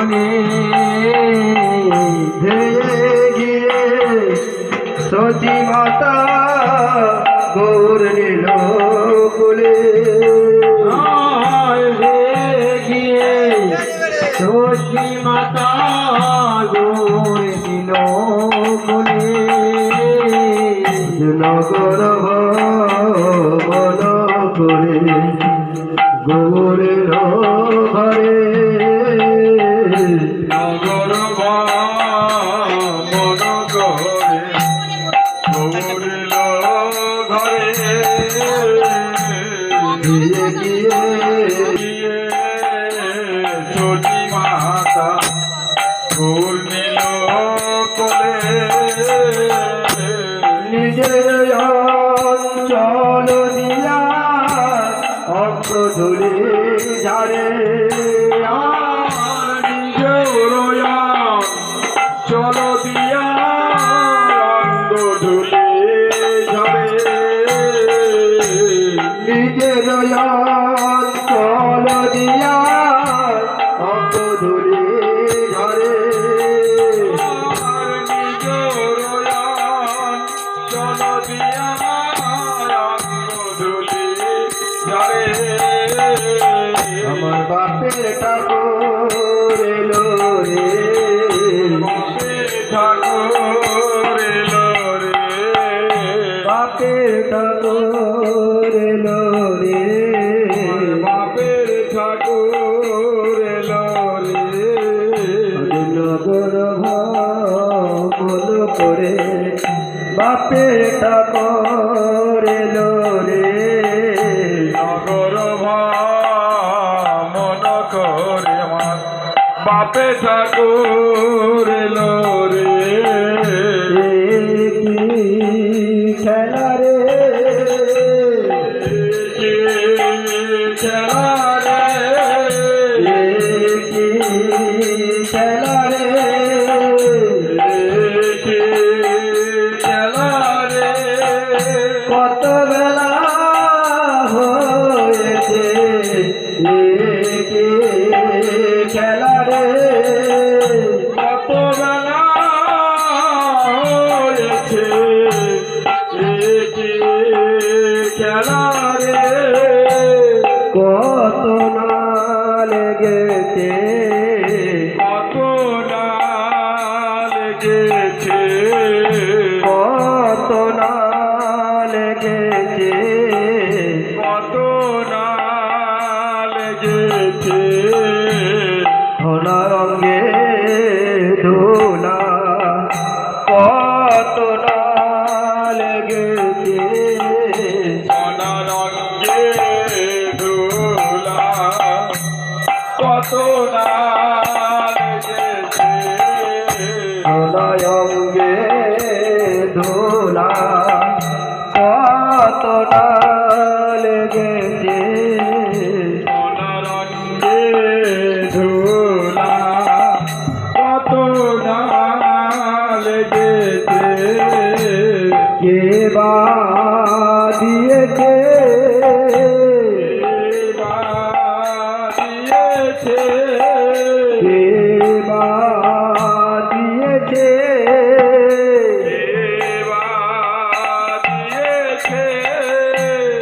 কোলে ধেয়ে গিয়ে সতী মাতা গৌর নিল কোলে গিয়ে সতী মাতা গৌর নিল কোলে নগর ভবন করে গৌরের ঘরে নগর ভবন করে গৌরের ঘরে গিয়ে গিয়ে সতী মাতা গৌর নিল কোলে নিজের অঞ্চল দিয়া অঙ্গ ধরে ঝাড়ে চল দিয়া অঙ্গ ধুলে ঝরে নিজের অঞ্চল দিয়া অঙ্গ ধরে ঝরে চল দিয়া অঙ্গ ধুলে ঝরে আমার বাপের ঠাকুর এলো রে ঠাকুর এলো রে বাপের ঠাকুর এলো রে বাপের ঠাকুর এলো রে নগর ভবন করে বাপের ঠাকুর এলো রে নগর ভ্রমণ করে আমার বাপে ঠাকুর এলো রে কি খেলা রে কি খেলা রে কি খেলা রে কি খেলা রে কত বেলা হয়েছে কি খেলা রে কত বেলা হয়েছে কি খেলা রে কত না লেগেছে কত না লেগেছে কত না লেগেছে কত না লেগেছে ধোলা রঙে ধোলা কত না লেগেছে সোনা রঙে ধুলা কত না লেগেছে ধোলা রঙে ধোলা কত না লেগেছে সোনা রঙে ধুলা কত না লেগেছে কে বা দিয়েছে দিয়েছে কে বা দিয়েছে দিয়েছে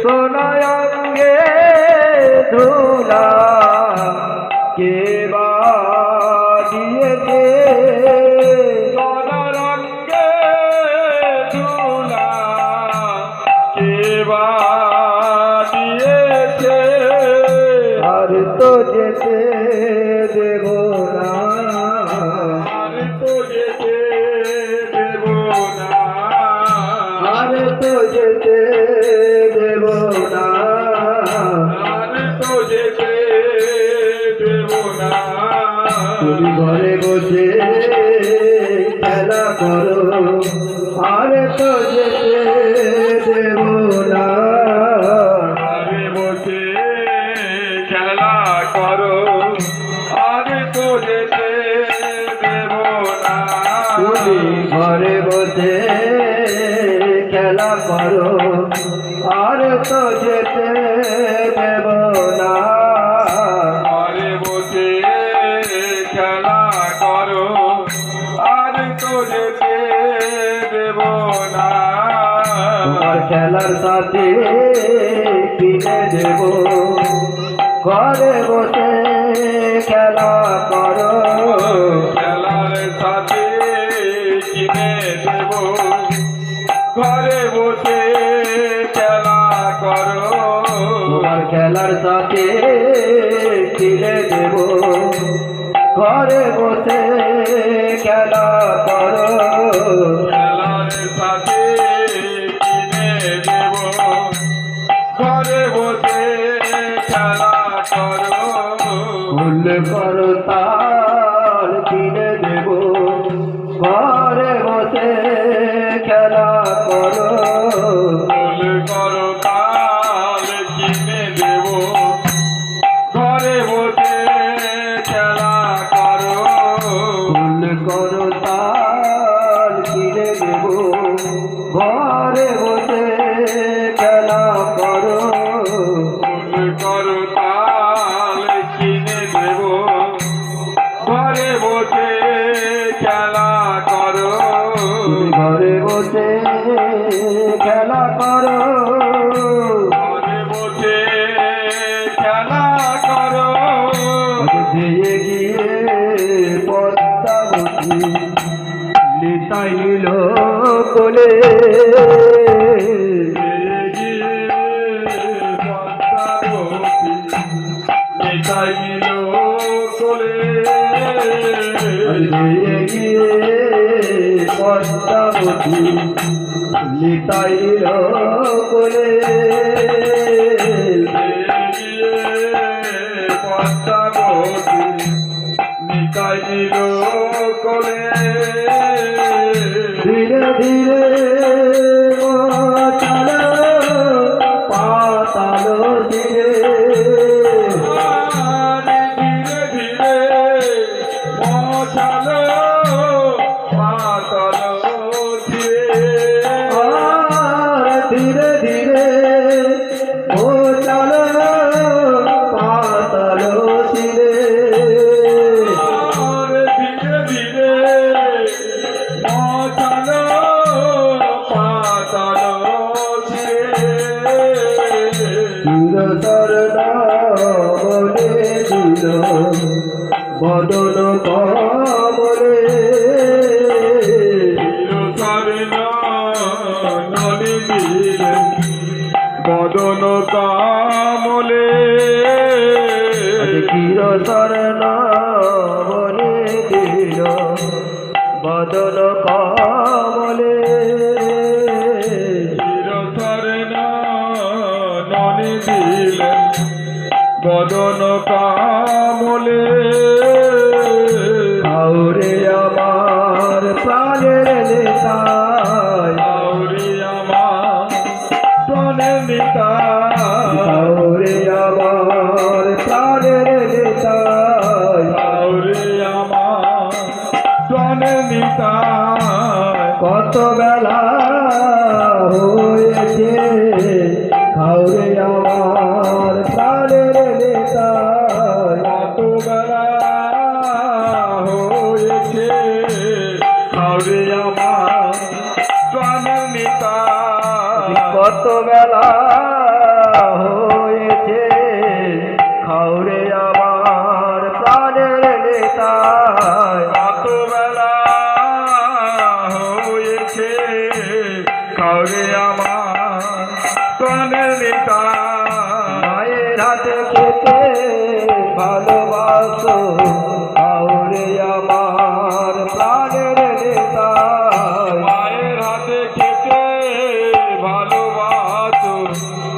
সোনা রঙে ধুলা কে বা দিয়েছে সোনা রঙে ধুলা কে বা দিয়েছে আর তো যেতে দেব না আর তো যেতে দেব না আর তো যেতে দেব না আর তো যেতে দেব না তুমি ঘরে বসে খেলা করো আর তো যেতে দেব না ঘরে বসে খেলা করো আর তো যেতে দেব না তুমি ঘরে বসে খেলা করো আর তো যেতে দেব না ঘরে বসে খেলা করো আর তো যেতে দেব না তোমার খেলার সাথে কিনে দেব ঘরে বসে খেলা করো খেলার সাথে কিনে দেব ঘরে বসে খেলা করো তোমার খেলার সাথে কিনে দেব ঘরে বসে খেলা করো খেলার সাথে কিনে দেব ঘরে বসে খেলা করো ফুল করো তার কিনে দেব ঘরে বসে খেলা করো ফুল করো তাল কিনে দেব ঘরে বসে খেলা করো ফুল করো তার কিনে দেব ঘরে বসে খেলা করো ফুল করো তাল কিনে দেব ঘরে বসে খেলা করো তুমি ঘরে বসে খেলা করো ঘরে বসে খেলা করো দিয়ে গিয়ে পদ্মাবতী নিতাই নিল কোলে দিয়ে গিয়ে পদ্মাবতী নিতাই নিল কোলে ধীরে ধীরে চলো পাতালো ধীরে আর ধীরে ধীরে ও চলো পাতালো ধীরে বদন কমলে বদন কামলে ক্ষীর শরণ বলে দিল বদন কমলে ননি দিলেন বদন কামলে আউরে আমার প্রাণের নেতায় আউরি আমার প্রাণের নিতাই আউরে আমার প্রাণের নেতায় আউরি আমার প্রাণের নিতাই কত বেলা হয়েছে খাওরে আমার প্রাণের নেতায় কত বেলা হয়েছে আউরি আমার প্রাণের নিতাই কত বেলা হয়েছে খাওরে আমার প্রাণের নেতায় কত বেলা হয়েছে কাউরে আমার প্রাণের নিতাই মায়ের হাতে খেতে ভালোবাসো খাওরে আমার প্রাণের নেতায় মায়ের হাতে খেতে ভালোবাসো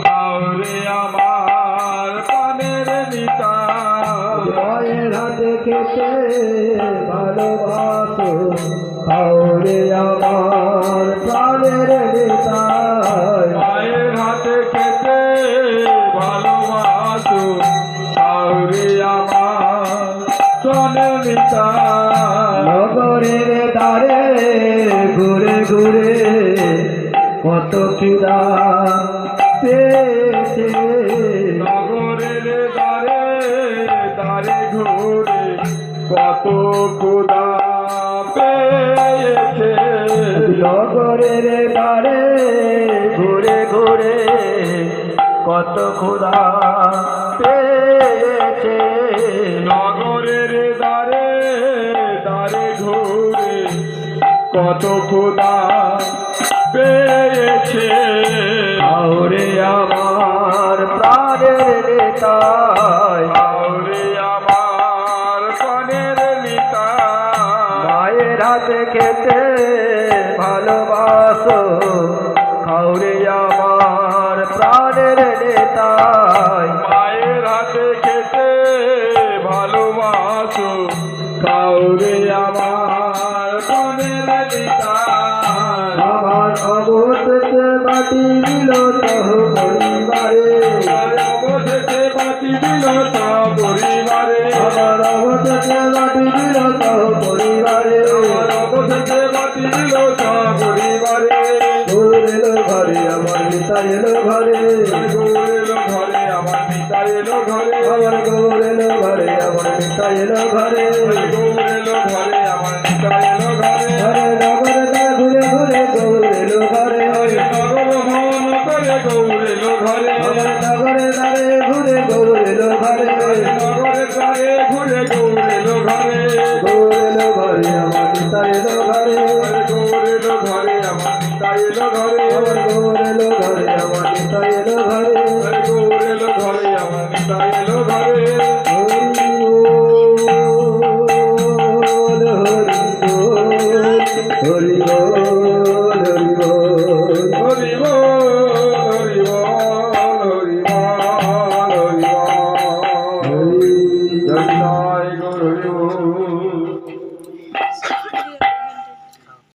কাউরে আমার প্রাণের নিতাই মায়ের হাতে খেতে ভালোবাসো খাওরে আমার প্রাণের নেতায় মায়ের হাতে খেতে ভালোবাসো কাউরে আমার প্রাণের নিতাই নগরের দ্বারে ঘুরে ঘুরে কত খিদা পেয়েছে নগরের দ্বারে দ্বারে ঘুরে কত ক্ষুধা পেয়েছে নগরের দ্বারে ঘুরে ঘুরে কত ক্ষুধা পেয়েছে নগরের দ্বারে দ্বারে ঘুরে কত ক্ষুধা পেয়েছে আউরে আমার প্রাণের নেতায় আউরে আমার প্রাণের নিতা মায়ের হাতে খেতে ভালোবাসো আউরে আমার প্রাণের নেতায় মায়ের হাতে খেতে ভালোবাসো কাউরে আমার প্রাণের নিতা আমার অবশেষে মাটি দিল সহ পরিবারে অবশেষে বাতি দিল তা পরিবারে আমার অবশেষে মাটি দিল সহ পরিবারে অবশেষে বাতি দিল তা পরিবারে গৌর এলো ঘরে আমার পিতা এলো ঘরে গৌর এলো ঘরে আমার পিতা এলো ঘরে আমার গৌর এলো ঘরে আমার পিতা এলো ঘরে গৌর এলো ঘরে আমার পিতা এলো ঘরে ঘরে নগর ঘুরে ঘুরে গৌর এলো ঘরে নগর ভ্রমণ করে গৌর এলো ঘরে আমার নগরে দ্বারে ঘুরে গৌর এলো ঘরে নগরের দ্বারে ঘুরে গৌর এলো ঘরে গৌর এলো ঘরে আমার পিতা এলো ঘরে গৌর এলো ঘরে আমার পিতা এলো ঘরে আমার গৌর এলো ঘরে আমার পিতা এলো ঘরে গৌর এলো ঘরে আমার পিতা এলো ঘরে হরি বল হরি বল হরি বল হরি বল হরি বল হরি বল জয় গৌর হরি বল